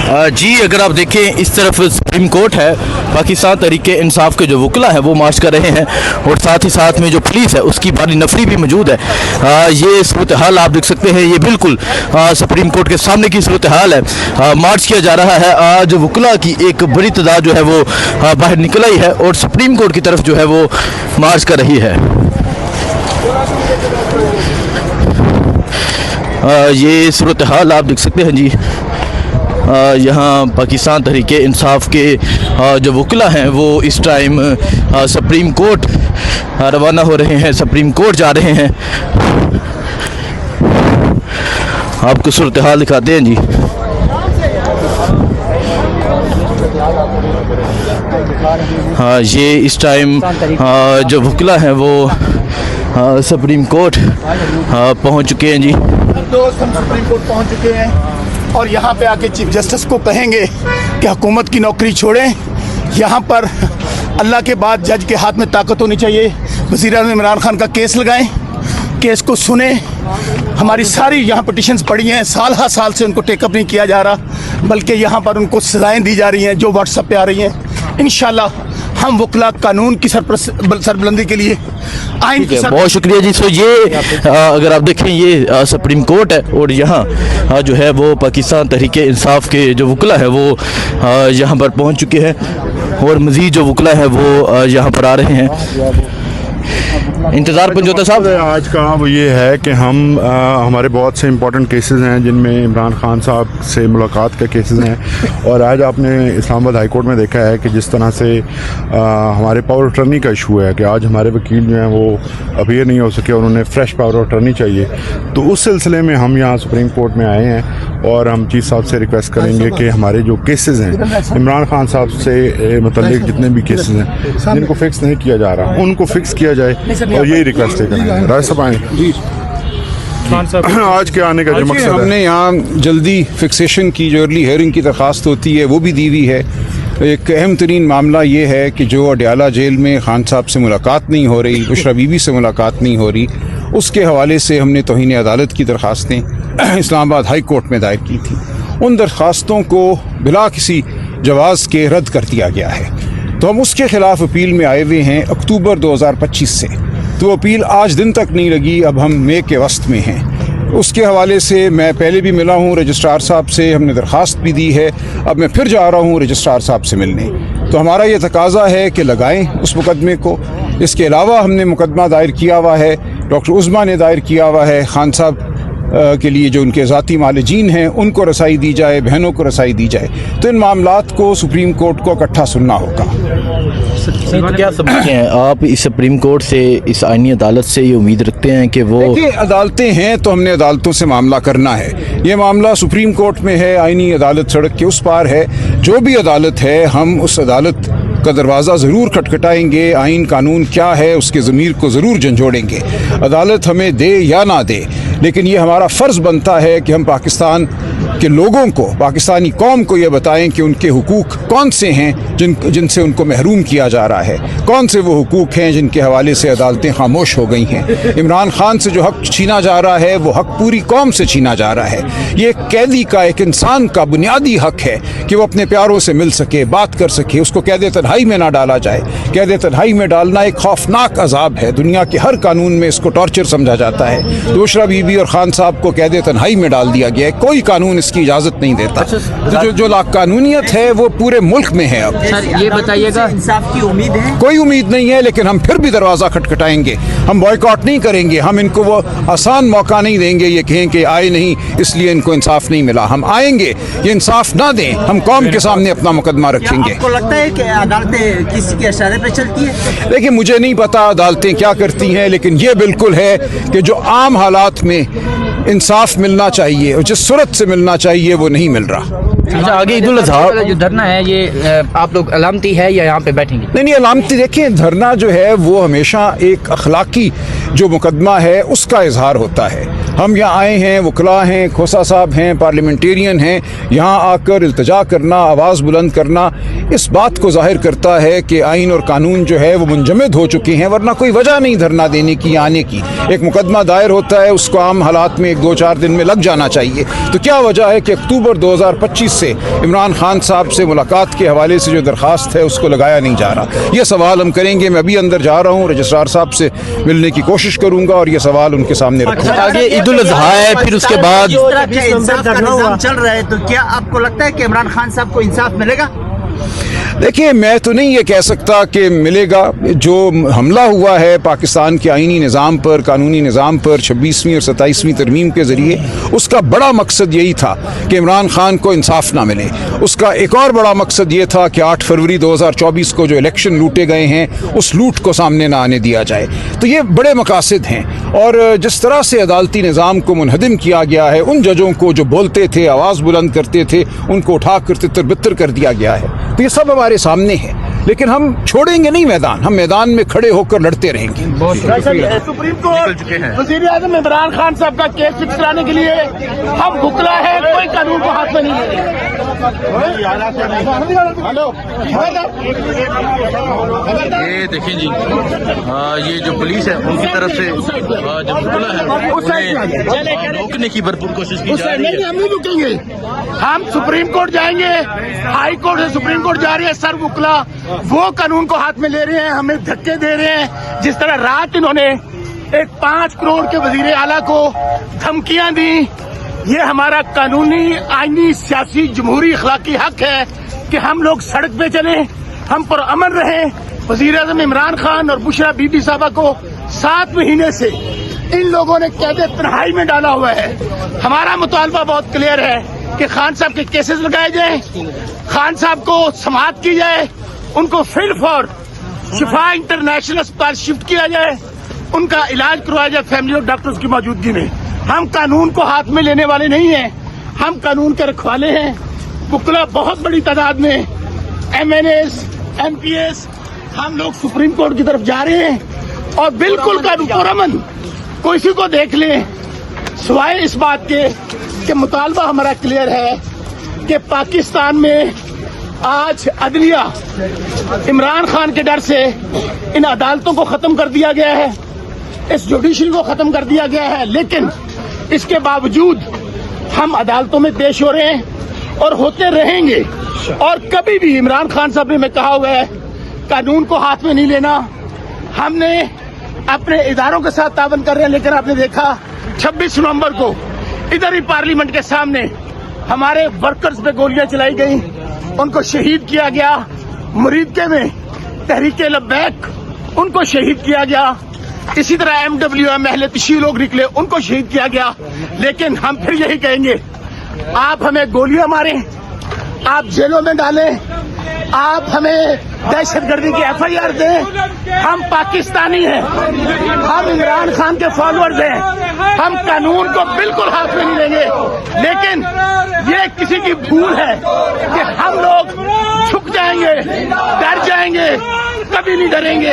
جی اگر آپ دیکھیں اس طرف سپریم کورٹ ہے، پاکستان تحریک انصاف کے جو وکلا ہیں وہ مارچ کر رہے ہیں، اور ساتھ ہی ساتھ میں جو پولیس ہے اس کی بھاری نفری بھی موجود ہے۔ یہ صورتحال آپ دیکھ سکتے ہیں، یہ بالکل سپریم کورٹ کے سامنے کی صورتحال ہے۔ مارچ کیا جا رہا ہے، آج وکلا کی ایک بڑی تعداد جو ہے وہ باہر نکل آئی ہے اور سپریم کورٹ کی طرف جو ہے وہ مارچ کر رہی ہے۔ یہ صورتحال آپ دیکھ سکتے ہیں جی، یہاں پاکستان تحریک انصاف کے جو وکلا ہیں وہ اس ٹائم سپریم کورٹ روانہ ہو رہے ہیں، سپریم کورٹ جا رہے ہیں۔ آپ کو صورتحال دکھاتے ہیں جی۔ یہ اس ٹائم جو وکلا ہیں وہ سپریم کورٹ پہنچ چکے ہیں جی۔ دوست ہم سپریم کورٹ پہنچ چکے ہیں اور یہاں پہ آ کے چیف جسٹس کو کہیں گے کہ حکومت کی نوکری چھوڑیں۔ یہاں پر اللہ کے بعد جج کے ہاتھ میں طاقت ہونی چاہیے۔ وزیر اعظم عمران خان کا کیس لگائیں، کیس کو سنیں۔ ہماری ساری یہاں پٹیشنز پڑی ہیں، سال ہر سال سے ان کو ٹیک اپ نہیں کیا جا رہا، بلکہ یہاں پر ان کو سزائیں دی جا رہی ہیں جو واٹس ایپ پہ آ رہی ہیں۔ انشاءاللہ ہم وکلا قانون کی سربلندی کے لیے آئین کی بہت شکریہ جی۔ سو یہ اگر آپ دیکھیں یہ سپریم کورٹ ہے اور یہاں جو ہے وہ پاکستان تحریک انصاف کے جو وکلا ہے وہ یہاں پر پہنچ چکے ہیں اور مزید جو وکلا ہے وہ یہاں پر آ رہے ہیں۔ انتظار پنجوتا صاحب، آج کا وہ یہ ہے کہ ہمارے بہت سے امپورٹنٹ کیسز ہیں جن میں عمران خان صاحب سے ملاقات کے کیسز ہیں، اور آج آپ نے اسلام آباد ہائی کورٹ میں دیکھا ہے کہ جس طرح سے ہمارے پاور اٹرنی کا ایشو ہے کہ آج ہمارے وکیل جو ہیں وہ اپیئر نہیں ہو سکے، انہوں نے فریش پاور اٹرنی چاہیے۔ تو اس سلسلے میں ہم یہاں سپریم کورٹ میں آئے ہیں اور ہم چیف صاحب سے ریکویسٹ کریں گے کہ ہمارے جو کیسز ہیں عمران خان صاحب سے متعلق جتنے بھی کیسز ہیں جن کو فکس نہیں کیا جا رہا ان کو فکس کیا جائے، اور یہی ریکویسٹ ہے۔ راج صاحب آئیں۔ آج کے آنے کا جو مقصد ہے، ہم نے یہاں جلدی فکسیشن کی جو ارلی ہیئرنگ کی درخواست ہوتی ہے وہ بھی دی ہوئی ہے۔ ایک اہم ترین معاملہ یہ ہے کہ جو اڈیالہ جیل میں خان صاحب سے ملاقات نہیں ہو رہی، بشرا بی بی سے ملاقات نہیں ہو رہی، اس کے حوالے سے ہم نے توہین عدالت کی درخواستیں اسلام آباد ہائی کورٹ میں دائر کی تھیں۔ ان درخواستوں کو بلا کسی جواز کے رد کر دیا گیا ہے، تو ہم اس کے خلاف اپیل میں آئے ہوئے ہیں اکتوبر 2025 سے۔ تو اپیل آج دن تک نہیں لگی، اب ہم مئی کے وسط میں ہیں۔ اس کے حوالے سے میں پہلے بھی ملا ہوں رجسٹرار صاحب سے، ہم نے درخواست بھی دی ہے، اب میں پھر جا رہا ہوں رجسٹرار صاحب سے ملنے۔ تو ہمارا یہ تقاضا ہے کہ لگائیں اس مقدمے کو۔ اس کے علاوہ ہم نے مقدمہ دائر کیا ہوا ہے، ڈاکٹر عظمیٰ نے دائر کیا ہوا ہے، خان صاحب کے لیے جو ان کے ذاتی معالجین ہیں ان کو رسائی دی جائے، بہنوں کو رسائی دی جائے۔ تو ان معاملات کو سپریم کورٹ کو اکٹھا سننا ہوگا۔ کیا سمجھتے ہیں آپ اس سپریم کورٹ سے، اس آئینی عدالت سے یہ امید رکھتے ہیں کہ وہ عدالتیں ہیں تو ہم نے عدالتوں سے معاملہ کرنا ہے؟ یہ معاملہ سپریم کورٹ میں ہے، آئینی عدالت سڑک کے اس پار ہے۔ جو بھی عدالت ہے ہم اس عدالت کا دروازہ ضرور کھٹکھٹائیں گے، آئین قانون کیا ہے اس کے ضمیر کو ضرور جھنجھوڑیں گے۔ عدالت ہمیں دے یا نہ دے، لیکن یہ ہمارا فرض بنتا ہے کہ ہم پاکستان کے لوگوں کو، پاکستانی قوم کو یہ بتائیں کہ ان کے حقوق کون سے ہیں جن سے ان کو محروم کیا جا رہا ہے، کون سے وہ حقوق ہیں جن کے حوالے سے عدالتیں خاموش ہو گئی ہیں۔ عمران خان سے جو حق چھینا جا رہا ہے وہ حق پوری قوم سے چھینا جا رہا ہے۔ یہ ایک قیدی کا، ایک انسان کا بنیادی حق ہے کہ وہ اپنے پیاروں سے مل سکے، بات کر سکے، اس کو قید تنہائی میں نہ ڈالا جائے۔ قید تنہائی میں ڈالنا ایک خوفناک عذاب ہے، دنیا کے ہر قانون میں اس کو ٹارچر سمجھا جاتا ہے۔ بشرا بی بی اور خان صاحب کو قید تنہائی میں ڈال دیا گیا ہے، کوئی قانون اس کی اجازت نہیں دیتا۔ جو لا قانونیت ہے وہ پورے ملک میں ہے۔ اب سر یہ بتائیے گا، انصاف کی امید ہے؟ کوئی امید نہیں ہے، لیکن ہم پھر بھی دروازہ کھٹکھٹائیں گے، ہم بائیکاٹ نہیں کریں گے، ہم ان کو وہ آسان موقع نہیں دیں گے یہ کہیں کہ آئے نہیں اس لیے ان کو انصاف نہیں ملا۔ ہم آئیں گے، یہ انصاف نہ دیں ہم قوم کے سامنے اپنا مقدمہ رکھیں گے۔ آپ کو لگتا ہے کہ عدالتیں کسی کے اشارے پہ چلتی ہیں؟ دیکھیں مجھے نہیں پتا عدالتیں کیا کرتی ہیں، لیکن یہ بالکل ہے کہ جو عام حالات میں انصاف ملنا چاہیے اور جس صورت سے ملنا چاہیے وہ نہیں مل رہا۔ اچھا آگے عید الاضحیٰ جو دھرنا ہے یہ آپ لوگ علامتی ہے یا یہاں پہ بیٹھیں گے؟ نہیں علامتی دیکھیں، دھرنا جو ہے وہ ہمیشہ ایک اخلاقی جو مقدمہ ہے اس کا اظہار ہوتا ہے۔ हम यहाँ आए हैं, वकला हैं, खोसा साहब हैं, पार्लियामेंटेरियन हैं, यहाँ आकर इल्तिजा करना, आवाज़ बुलंद करना इस बात को ज़ाहिर करता है कि आइन और कानून जो है वो मुंजमद हो चुके हैं, वरना कोई वजह नहीं धरना देने की, आने की। एक मुकदमा दायर होता है, उसको आम हालात में 1-2-4 दिन में लग जाना चाहिए। तो क्या वजह है कि अक्टूबर 2025 से इमरान खान साहब से मुलाकात के हवाले से जो दरख्वास्त है उसको लगाया नहीं जा रहा? ये सवाल हम करेंगे। मैं अभी अंदर जा रहा हूँ, रजिस्ट्रार साहब से मिलने की कोशिश करूँगा और ये सवाल उनके सामने रखूँगा। आगे ईद उल अज़हा है, फिर उसके बाद जिस तरह का इंसाफ का निज़ाम चल रहा है, तो क्या आपको लगता है कि इमरान खान साहब को इंसाफ मिलेगा? देखिए, मैं तो नहीं ये कह सकता कि मिलेगा। जो हमला हुआ है पाकिस्तान के आईनी निज़ाम पर, कानूनी निज़ाम पर 26वीं और 27वीं तरमीम के ज़रिए, उसका बड़ा मकसद यही था कि इमरान खान को इंसाफ ना मिले। उसका एक और बड़ा मकसद ये था कि 8 फरवरी 2024 को जो इलेक्शन लूटे गए हैं उस लूट को सामने ना आने दिया जाए। तो ये बड़े मकासद हैं। और जिस तरह से अदालती निज़ाम को मुनहदम किया गया है, उन जजों को जो बोलते थे, आवाज़ बुलंद करते थे, उनको उठा कर तितर-बितर कर दिया गया है। तो ये सब हमारे सामने है, लेकिन हम छोड़ेंगे नहीं मैदान, हम मैदान में खड़े होकर लड़ते रहेंगे। सुप्रीम कोर्ट वज़ीर आज़म इमरान खान साहब का केस फिक्स कराने के लिए हम भुखला है, कोई कानून को हाथ में नहीं लेंगे। ये देखें जी, ये जो पुलिस है उनकी तरफ से जो मुकला है उन्हें रोकने की भरपूर कोशिश की जा रही है। हम नहीं रुकेंगे, हम सुप्रीम कोर्ट जाएंगे। हाई कोर्ट से सुप्रीम कोर्ट जा रही है, सर मुकला वो कानून को हाथ में ले रहे हैं, हमें धक्के दे रहे हैं। जिस तरह रात इन्होंने एक 5 करोड़ के वजीर आला को धमकियां दी, ये हमारा कानूनी, आईनी, सियासी, जमहूरी, अखलाकी हक है कि हम लोग सड़क पे चलें, हम पर अमन रहें। वजीर आज़म इमरान खान और बुशरा बीबी साहबा को 7 महीने से इन लोगों ने कैद तन्हाई में डाला हुआ है। हमारा मुतालबा बहुत क्लियर है कि खान साहब के केसेस लगाए जाएं, खान साहब को समाअत की जाए, उनको फील्ड फॉर शिफा इंटरनेशनल अस्पताल शिफ्ट किया जाए, उनका इलाज करवाया जाए फैमिली और डॉक्टर्स की मौजूदगी में। हम कानून को हाथ में लेने वाले नहीं हैं, हम कानून के रखवाले हैं। बुकला बहुत बड़ी तादाद में MNAs, MPs, हम लोग सुप्रीम कोर्ट की तरफ जा रहे हैं और बिल्कुल कानून पर अमन किसी को देख लें, सिवाय इस बात के कि मुतालबा हमारा क्लियर है कि पाकिस्तान में आज अदलिया इमरान खान के डर से इन अदालतों को खत्म कर दिया गया है, इस जुडिशरी को खत्म कर दिया गया है। लेकिन इसके बावजूद हम अदालतों में पेश हो रहे हैं और होते रहेंगे। और कभी भी इमरान खान साहब ने कहा हुआ है कानून को हाथ में नहीं लेना। हमने अपने इदारों के साथ तावन कर रहे हैं, लेकिन आपने देखा 26 नवंबर को इधर ही पार्लियामेंट के सामने हमारे वर्कर्स पे गोलियां चलाई गई, उनको शहीद किया गया। मुरीदके में तहरीके लब्बैक, उनको शहीद किया गया। इसी तरह MWM अहले तशी लोग निकले, उनको शहीद किया गया। लेकिन हम फिर यही कहेंगे, आप हमें गोलियां मारें, आप जेलों में डालें, आप हमें दहशतगर्दी की FIR दें, हम पाकिस्तानी हैं, हम इमरान खान के फॉलोअर्स हैं, हम कानून को बिल्कुल हाथ में नहीं लेंगे। लेकिन ये किसी की भूल है कि हम लोग झुक जाएंगे, डर जाएंगे, कभी नहीं डरेंगे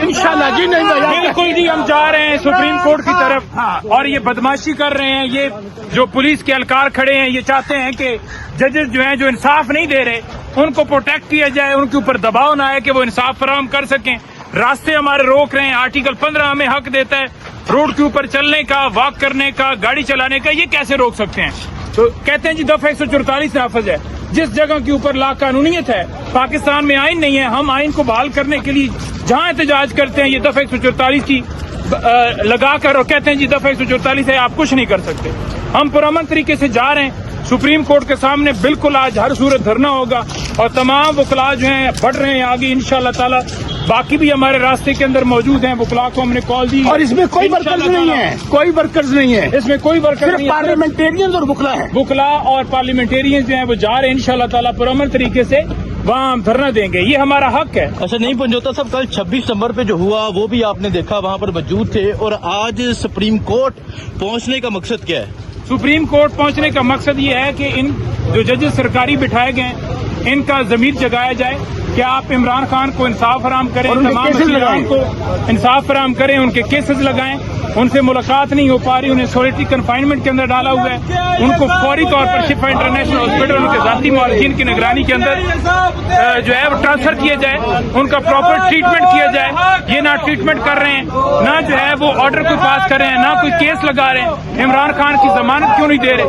इंशाल्लाह जी। नहीं भैया, बिल्कुल जी, हम जा रहे हैं सुप्रीम कोर्ट की तरफ और ये बदमाशी कर रहे हैं। ये जो पुलिस के एहलकार खड़े हैं, ये चाहते हैं कि जजेस जो हैं, जो इंसाफ नहीं दे रहे, उनको प्रोटेक्ट किया जाए, उनके ऊपर दबाव ना आए कि वो इंसाफ फराहम कर सकें। रास्ते हमारे रोक रहे हैं। आर्टिकल 15 हमें हक देता है रोड के ऊपर चलने का, वॉक करने का, गाड़ी चलाने का। ये कैसे रोक सकते हैं? तो कहते हैं जी दफा 144 नाफज है। जिस जगह के ऊपर लाकानूनियत है, पाकिस्तान में आइन नहीं है, हम आइन को बहाल करने के लिए जहां एहतजाज करते हैं, ये दफा 144 की लगा कर और कहते हैं जी दफा 144 है, आप कुछ नहीं कर सकते। हम पुरअमन तरीके से जा रहे हैं सुप्रीम कोर्ट के सामने। बिल्कुल आज हर सूरत धरना होगा और तमाम वकला जो हैं बढ़ रहे हैं आगे इंशाल्लाह ताला। बाकी भी हमारे रास्ते के अंदर मौजूद हैं, वकला को हमने कॉल दी। और इसमें कोई वर्कर्स नहीं है, कोई वर्कर्स नहीं है, इसमें कोई वर्कर नहीं है, पार्लियामेंटेरियन और वकला है। वकला और पार्लियामेंटेरियन जो हैं वो जा रहे हैं इंशाल्लाह ताला पुरअमन तरीके से, वहाँ हम धरना देंगे, ये हमारा हक है। अच्छा, नहीं पंजोता साहब, कल 26 नवंबर पे जो हुआ वो भी आपने देखा, वहाँ पर मौजूद थे, और आज सुप्रीम कोर्ट पहुँचने का मकसद क्या है? सुप्रीम कोर्ट पहुंचने का मकसद ये है कि इन जो जजेस सरकारी बिठाए गए इनका ज़मीर जगाया जाए कि कि आप इमरान खान को इंसाफ फराम करें, तमाम वकीलान को इंसाफ फराम करें, उनके केसेस लगाएं। उनसे मुलाकात नहीं हो पा रही, उन्हें सोलिटरी कन्फाइनमेंट के अंदर डाला हुआ है। उनको फौरी तौर पर शिफा इंटरनेशनल हॉस्पिटल उनके ज़ाती मुआलजीन की निगरानी के अंदर जो है वो ट्रांसफर किया जाए, उनका प्रॉपर ट्रीटमेंट किया जाए। ये ना ट्रीटमेंट कर रहे हैं, ना जो है वो ऑर्डर कोई पास कर रहे हैं, ना कोई केस लगा रहे हैं। इमरान खान की जमानत क्यों नहीं दे रहे?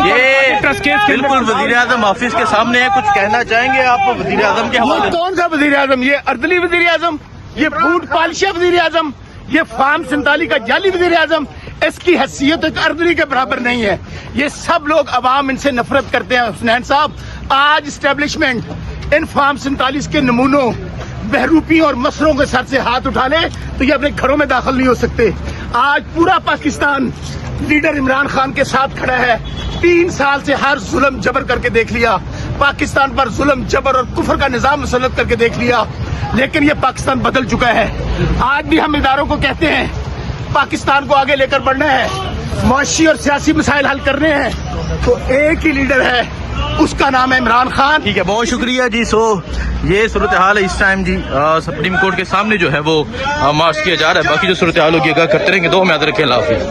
ये ट्रस्ट केस के बिल्कुल अंदर वजीर आजम ऑफिस के सामने है, कुछ कहना चाहेंगे आप वजीर आजम के हवाले? कौन सा वजीर आजम? ये अर्दली वजीर आजम, ये बूट पालिशा वजीर आजम, ये फार्म 47 का जाली वजीर आजम। इसकी हैसियत एक अर्दली के बराबर नहीं है। ये सब लोग अवाम इनसे नफरत करते हैं। हुसनैन साहब, आज इस्टेब्लिशमेंट इन फार्म 47 के नमूनों, बहरूपी और मसरों के साथ से हाथ उठा ले तो ये अपने घरों में दाखिल नहीं हो सकते। आज पूरा पाकिस्तान लीडर इमरान खान के साथ खड़ा है। 3 साल से हर जुल्म जबर करके देख लिया, पाकिस्तान पर जुल्म जबर और कुफर का निजाम मुसल्लत करके देख लिया, लेकिन ये पाकिस्तान बदल चुका है। आज भी हम इदारों को कहते हैं पाकिस्तान को आगे लेकर बढ़ना है, मुआशी और सियासी मसाइल हल करने हैं, तो एक ही लीडर है, उसका नाम है इमरान खान। ठीक है, बहुत शुक्रिया जी। सो ये सूरत हाल है इस टाइम जी। सुप्रीम कोर्ट के सामने जो है वो मार्च किया जा रहा है। बाकी जो सूरत हाल होगी करते रहेंगे। दो में याद रखें। अल्लाह हाफिज़।